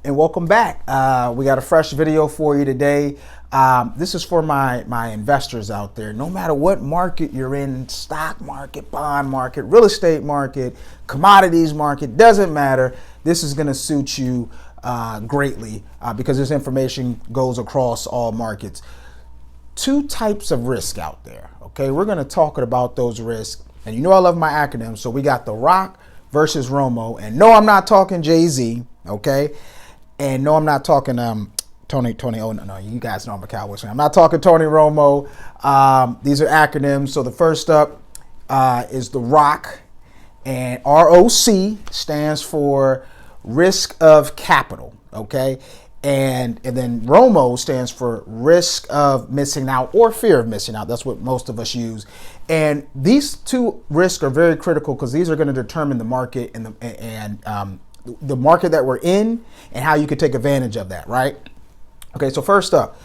And welcome back. We got a fresh video for you today. This is for my investors out there. No matter what market you're in, stock market, bond market, real estate market, commodities market, doesn't matter. This is going to suit you greatly because this information goes across all markets. Two types of risk out there. Okay, we're going to talk about those risks. And you know I love my acronyms. So we got the R.O.C versus R.O.M.O. And no, I'm not talking Jay-Z. Okay. And no, I'm not talking Tony. Oh no, you guys know I'm a Cowboys fan. I'm not talking Tony Romo. These are acronyms. So the first up is the R.O.C, and R.O.C stands for risk of capital. Okay, and then R.O.M.O stands for risk of missing out or fear of missing out. That's what most of us use. And these two risks are very critical because these are going to determine the market and the market that we're in and how you can take advantage of that, right? Okay, so first up,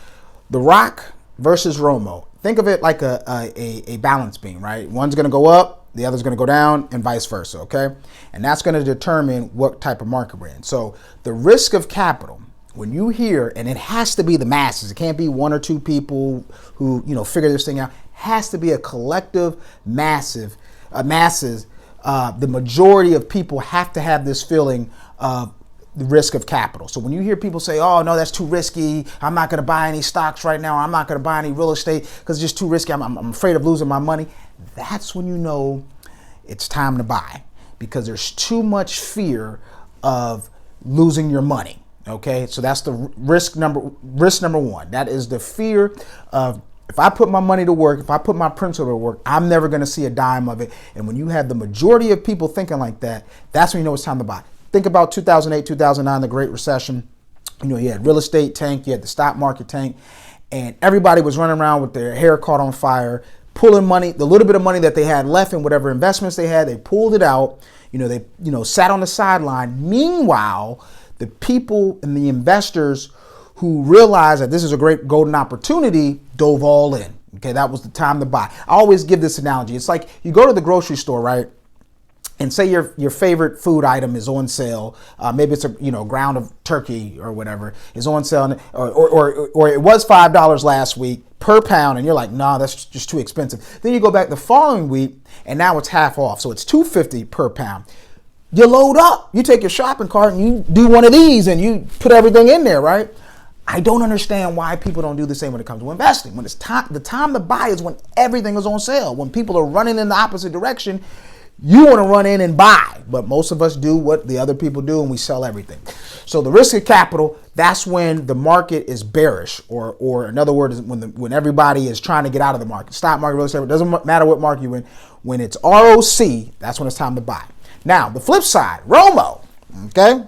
the R.O.C versus R.O.M.O. Think of it like a balance beam, right? One's going to go up, the other's going to go down, and vice versa, okay? And that's going to determine what type of market we're in. So the risk of capital, when you hear, and it has to be the masses, it can't be one or two people who, figure this thing out, has to be a collective masses. The majority of people have to have this feeling of the risk of capital. So when you hear people say, oh, no, that's too risky. I'm not going to buy any stocks right now. I'm not going to buy any real estate because it's just too risky. I'm afraid of losing my money. That's when you know it's time to buy because there's too much fear of losing your money. Okay, so that's the risk number one. That is the fear of, if I put my money to work, if I put my principal to work, I'm never going to see a dime of it. And when you have the majority of people thinking like that, that's when you know it's time to buy. Think about 2008, 2009, the Great Recession. You had real estate tank, you had the stock market tank, and everybody was running around with their hair caught on fire, pulling money, the little bit of money that they had left in whatever investments they had, they pulled it out. They sat on the sideline. Meanwhile, the people and the investors who realized that this is a great golden opportunity dove all in. Okay, that was the time to buy. I always give this analogy. It's like you go to the grocery store, right? And say your favorite food item is on sale. Maybe it's a ground of turkey or whatever is on sale, or it was $5 last week per pound, and you're like, nah, that's just too expensive. Then you go back the following week, and now it's half off, so it's $2.50 per pound. You load up, you take your shopping cart and you do one of these and you put everything in there, right? I don't understand why people don't do the same when it comes to investing. When it's time, the time to buy is when everything is on sale. When people are running in the opposite direction, you want to run in and buy. But most of us do what the other people do and we sell everything. So the risk of capital, that's when the market is bearish, or in other words, when everybody is trying to get out of the market. Stock market, real estate, it doesn't matter what market you're in. When it's R.O.C, that's when it's time to buy. Now, the flip side, R.O.M.O, okay?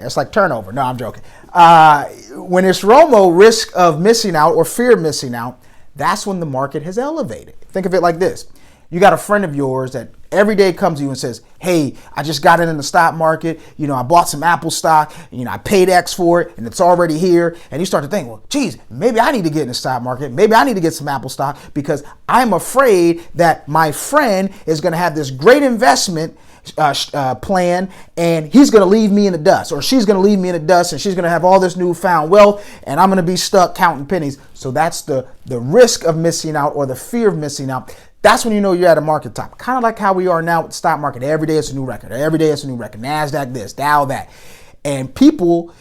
It's like turnover. No, I'm joking. When it's R.O.M.O, risk of missing out or fear of missing out, that's when the market has elevated. Think of it like this. You got a friend of yours that every day comes to you and says, hey, I just got in the stock market. I bought some Apple stock. I paid X for it and it's already here. And you start to think, well, geez, maybe I need to get in the stock market. Maybe I need to get some Apple stock because I'm afraid that my friend is going to have this great investment plan and he's going to leave me in the dust, or she's going to leave me in the dust, and she's going to have all this newfound wealth and I'm going to be stuck counting pennies. So that's the risk of missing out or the fear of missing out. That's when you know you're at a market top. Kind of like how we are now with the stock market. Every day it's a new record. Every day it's a new record. NASDAQ this, Dow that. And people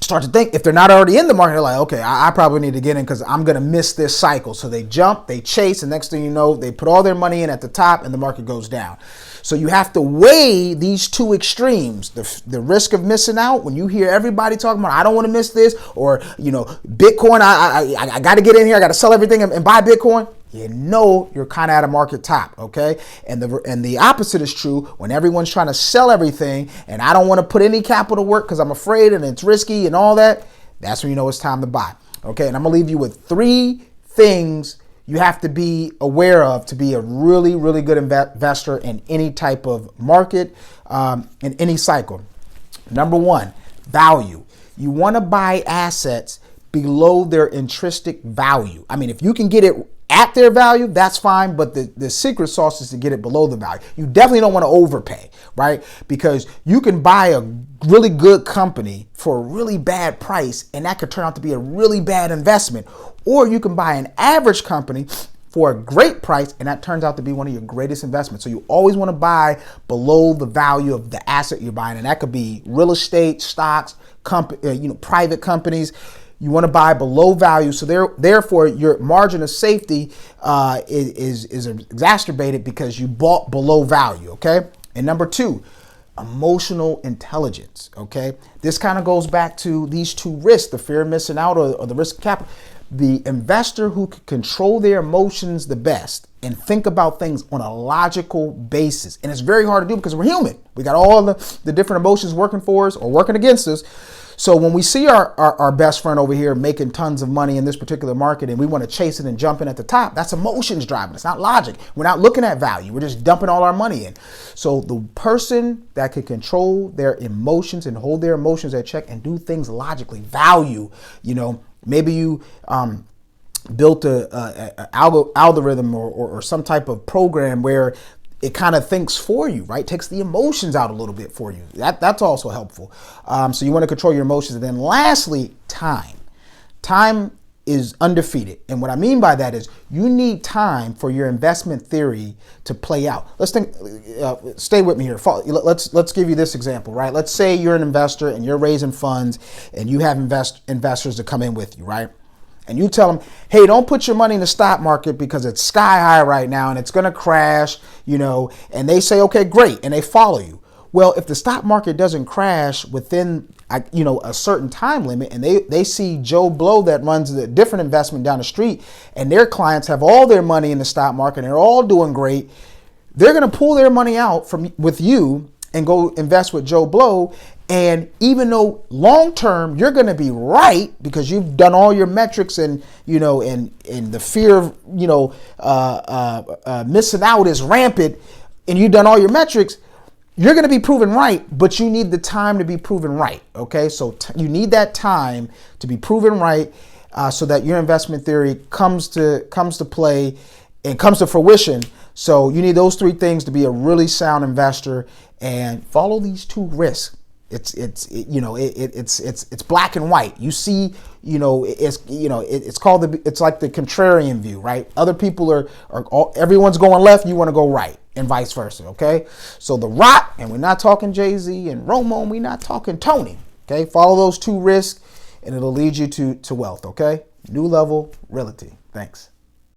start to think, if they're not already in the market, they're like, okay, I probably need to get in because I'm going to miss this cycle. So they jump, they chase, and next thing you know, they put all their money in at the top and the market goes down. So you have to weigh these two extremes, the risk of missing out. When you hear everybody talking about, I don't want to miss this, or, Bitcoin, I got to get in here, I got to sell everything and buy Bitcoin. You're kind of at a market top, okay? And the opposite is true when everyone's trying to sell everything and I don't want to put any capital work because I'm afraid and it's risky and all that. That's when you know it's time to buy, okay? And I'm going to leave you with 3 things you have to be aware of to be a really, really good investor in any type of market, in any cycle. Number 1, value. You want to buy assets below their intrinsic value. I mean, if you can get it at their value, that's fine, but the secret sauce is to get it below the value. You definitely don't want to overpay, right? Because you can buy a really good company for a really bad price, and that could turn out to be a really bad investment. Or you can buy an average company for a great price, and that turns out to be one of your greatest investments. So you always want to buy below the value of the asset you're buying, and that could be real estate, stocks, private companies. You want to buy below value, so therefore your margin of safety is exacerbated because you bought below value. Okay, and number 2, emotional intelligence. Okay, this kind of goes back to these 2 risks: the fear of missing out or the risk of capital. The investor who can control their emotions the best and think about things on a logical basis, and it's very hard to do because we're human. We got all the different emotions working for us or working against us. So when we see our best friend over here making tons of money in this particular market and we want to chase it and jump in at the top, that's emotions driving. It's not logic. We're not looking at value. We're just dumping all our money in. So the person that can control their emotions and hold their emotions at check and do things logically, value, maybe you built a algorithm or some type of program where it kind of thinks for you, right? Takes the emotions out a little bit for you. That's also helpful. So you want to control your emotions. And then lastly, time. Time is undefeated. And what I mean by that is you need time for your investment theory to play out. Let's think, stay with me here. Let's give you this example, right? Let's say you're an investor and you're raising funds and you have investors to come in with you, right? And you tell them, hey, don't put your money in the stock market because it's sky high right now and it's going to crash, and they say, okay, great. And they follow you. Well, if the stock market doesn't crash within, a certain time limit, and they see Joe Blow that runs a different investment down the street and their clients have all their money in the stock market and they're all doing great, they're going to pull their money out with you and go invest with Joe Blow. And even though long term you're going to be right because you've done all your metrics and the fear of missing out is rampant and you've done all your metrics, you're going to be proven right, but you need the time to be proven right. Okay, so you need that time to be proven right so that your investment theory comes to play and comes to fruition. So you need those 3 things to be a really sound investor, and follow these 2 risks. It's black and white. You see, it's called it's like the contrarian view, right? Other people everyone's going left, you want to go right, and vice versa. Okay, so the R.O.C, and we're not talking Jay-Z, and R.O.M.O, and we're not talking Tony. Okay, follow those 2 risks, and it'll lead you to wealth. Okay, New Level Realty. Thanks.